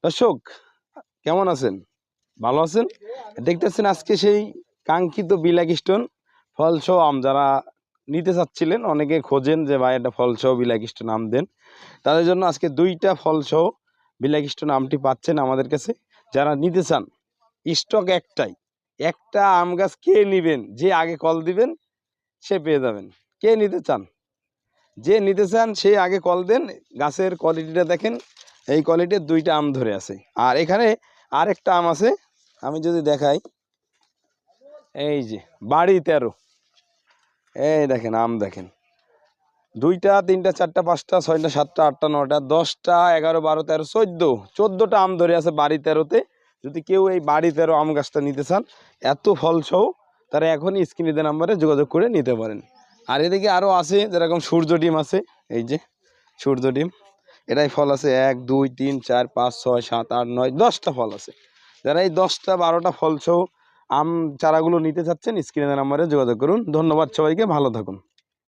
দর্শক কেমন আছেন? ভালো আছেন? দেখতেছেন আজকে সেই কাঙ্ক্ষিত বিলাক স্টোন ফলসহ আম যারা নিতে চাচ্ছিলেন, অনেকে খোঁজেন যে ভাই একটা ফলসহ বিলাক স্টোন আম দেন, তাদের জন্য আজকে 2টা ফলসহ বিলাক স্টোন আমটি পাচ্ছেন আমাদের কাছে। যারা নিতে চান, স্টক একটাই, একটা আম গাছ কে নিবেন, যে আগে কল দিবেন সে পেয়ে যাবেন। কে নিতে চান? যে নিতে চান সে আগে কল দেন। গাছের কোয়ালিটিটা দেখেন, এই কোয়ালিটির 2টা আম ধরে আছে। আর এখানে আরেকটা আম আছে, আমি যদি দেখাই, এই যে বাড়ি 13, এই দেখেন আম দেখেন, 2টা 3টা 4টা 5টা 6টা 7টা 8টা 9টা 10টা 11 12 13 14টা আম ধরে আছে বাড়ি 13তে। যদি কেউ এই বাড়ি 13 আম গাছটা নিতে চান এত ফল সহ, তারা এখনই স্ক্রিনে দেওয়া নাম্বারে যোগাযোগ করে নিতে পারেন। আর এদিকে আরও আছে, যেরকম সূর্য ডিম আছে, এই যে সূর্য ডিম, এটাই ফল আছে 1 2 3 4 5 6 7 8 9 10টা ফল আছে। যারা এই 10টা 12টা ফল সহ আম চারাগুলো নিতে চাচ্ছেন স্ক্রিনে দেওয়া নাম্বারে যোগাযোগ করুন। ধন্যবাদ সবাইকে, ভালো থাকুন।